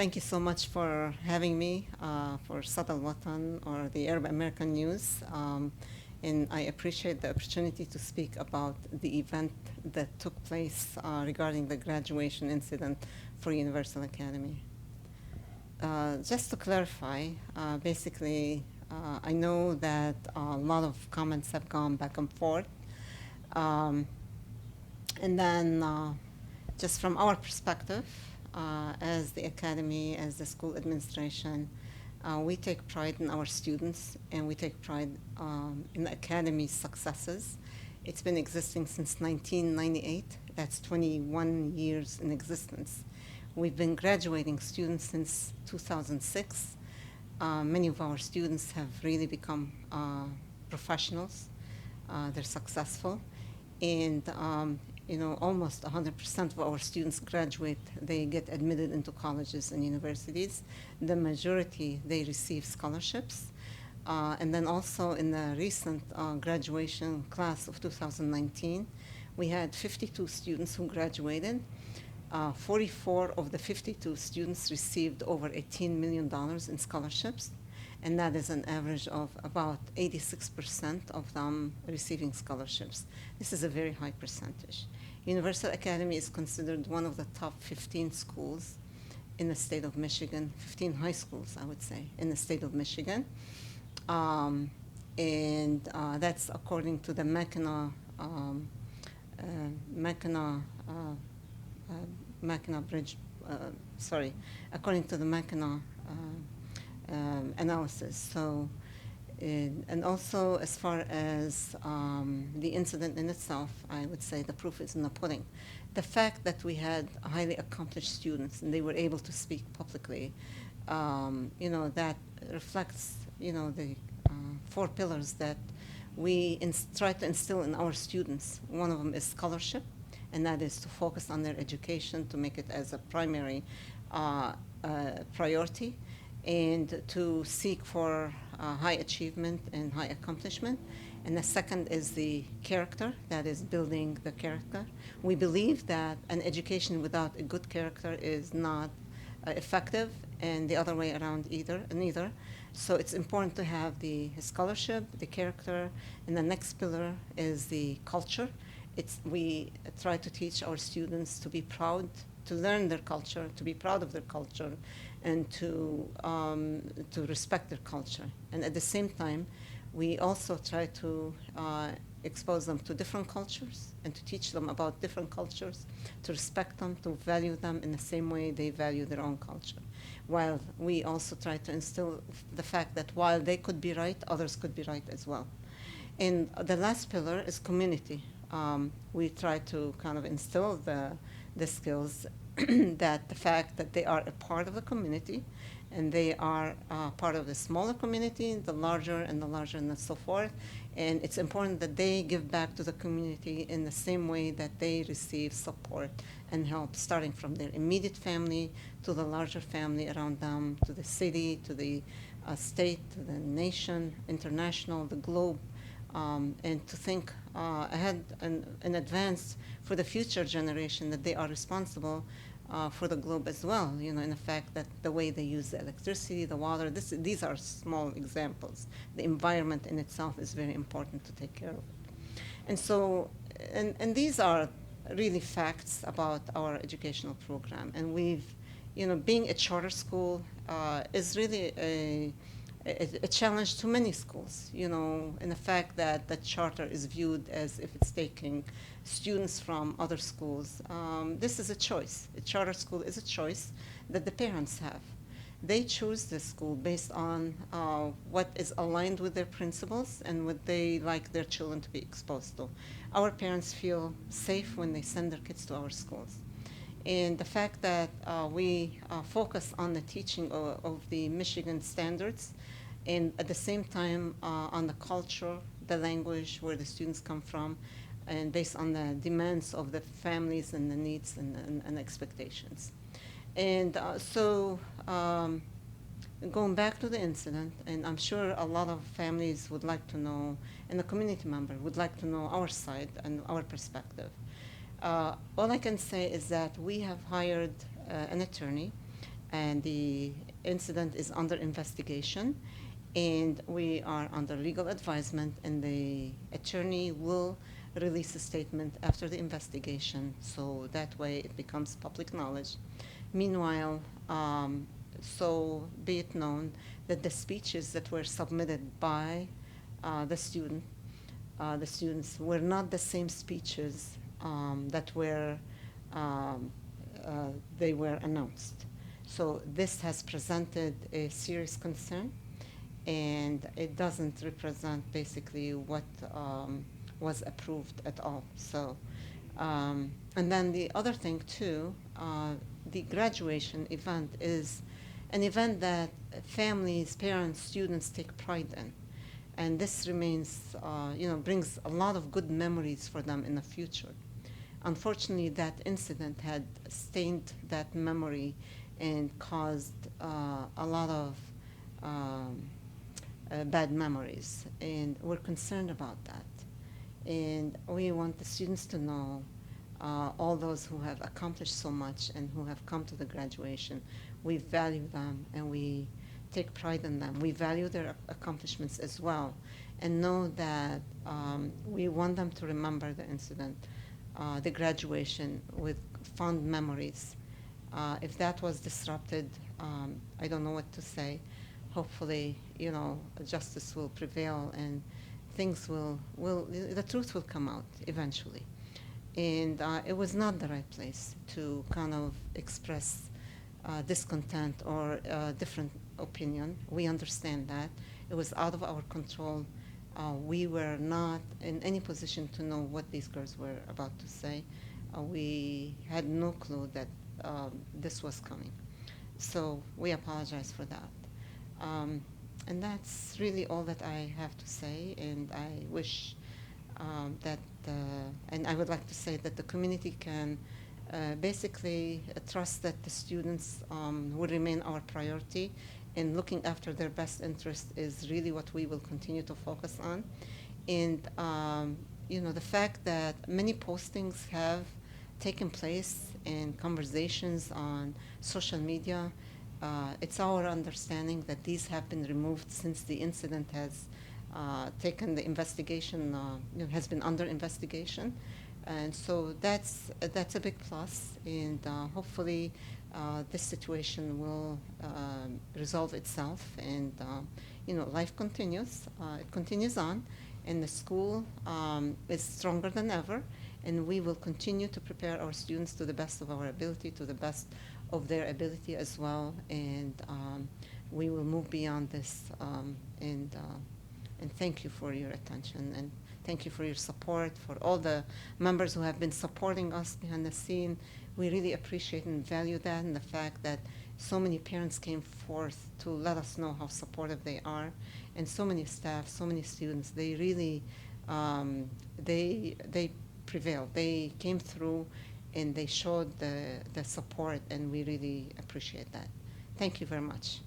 Thank you so much for having me for Sad al-Watan or the Arab American News. And I appreciate the opportunity to speak about the event that took place regarding the graduation incident for Universal Academy. Just to clarify, basically, I know that a lot of comments have gone back and forth. Um, and then, just from our perspective, as the academy, as the school administration, we take pride in our students and we take pride in the academy's successes. It's been existing since 1998. That's 21 years in existence. We've been graduating students since 2006. Many of our students have really become professionals. They're successful. And almost 100% of our students graduate. They get admitted into colleges and universities. The majority, they receive scholarships. And then also in the recent graduation class of 2019, we had 52 students who graduated. 44 of the 52 students received over $18 million in scholarships, and that is an average of about 86% of them receiving scholarships. This is a very high percentage. Universal Academy is considered one of the top 15 schools in the state of Michigan, 15 high schools, I would say, in the state of Michigan. And that's according to the Mackinac Bridge, according to the Mackinac analysis. So, and also as far as the incident in itself, I would say the proof is in the pudding. The fact that we had highly accomplished students and they were able to speak publicly, that reflects, the four pillars that we try to instill in our students. One of them is scholarship, and that is to focus on their education, to make it as a primary priority, and to seek for high achievement and high accomplishment. And the second is the character, that is building the character. We believe that an education without a good character is not effective, and the other way around neither. So it's important to have the scholarship, the character, and the next pillar is the culture. We try to teach our students to be proud, to learn their culture, to be proud of their culture, and to respect their culture. And at the same time, we also try to expose them to different cultures and to teach them about different cultures, to respect them, to value them in the same way they value their own culture. While we also try to instill the fact that while they could be right, others could be right as well. And the last pillar is community. We try to kind of instill the skills that the fact that they are a part of the community and they are part of the smaller community, the larger and so forth. And it's important that they give back to the community in the same way that they receive support and help, starting from their immediate family to the larger family around them, to the city, to the state, to the nation, international, the globe. And to think ahead and in advance for the future generation that they are responsible for the globe as well, in the fact that the way they use the electricity, the water, these are small examples. The environment in itself is very important to take care of. And so, and these are really facts about our educational program. And being a charter school is really a challenge to many schools, in the fact that the charter is viewed as if it's taking students from other schools. This is a choice. A charter school is a choice that the parents have. They choose the school based on what is aligned with their principles and what they like their children to be exposed to. Our parents feel safe when they send their kids to our schools. And the fact that we focus on the teaching of the Michigan standards and at the same time on the culture, the language, where the students come from, and based on the demands of the families and the needs and expectations. And going back to the incident, and I'm sure a lot of families would like to know, and the community member would like to know our side and our perspective. All I can say is that we have hired an attorney and the incident is under investigation, and we are under legal advisement, and the attorney will release a statement after the investigation, so that way it becomes public knowledge. Meanwhile, so be it known that the speeches that were submitted by the students were not the same speeches that were they were announced. So this has presented a serious concern, and it doesn't represent basically what was approved at all. So, and then the other thing too, the graduation event is an event that families, parents, students take pride in. And this remains, brings a lot of good memories for them in the future. Unfortunately, that incident had stained that memory and caused a lot of bad memories, and we're concerned about that. And we want the students to know, all those who have accomplished so much and who have come to the graduation, we value them and we take pride in them. We value their accomplishments as well, and know that we want them to remember the incident, the graduation, with fond memories. If that was disrupted, I don't know what to say. Hopefully, justice will prevail and things the truth will come out eventually. And it was not the right place to kind of express discontent or different opinion. We understand that. It was out of our control. We were not in any position to know what these girls were about to say. We had no clue that this was coming. So we apologize for that. And that's really all that I have to say, and I wish that, and I would like to say that the community can basically trust that the students will remain our priority, and looking after their best interest is really what we will continue to focus on. And the fact that many postings have taken place and conversations on social media, it's our understanding that these have been removed since the incident has taken the investigation, has been under investigation. And so that's a big plus, and hopefully this situation will resolve itself, and life continues. It continues on, and the school is stronger than ever, and we will continue to prepare our students to the best of our ability, to the best of their ability as well, and we will move beyond this. And thank you for your attention, and thank you for your support, for all the members who have been supporting us behind the scene. We really appreciate and value that, and the fact that so many parents came forth to let us know how supportive they are, and so many staff, so many students. They really, they prevailed. They came through, and they showed the support, and we really appreciate that. Thank you very much.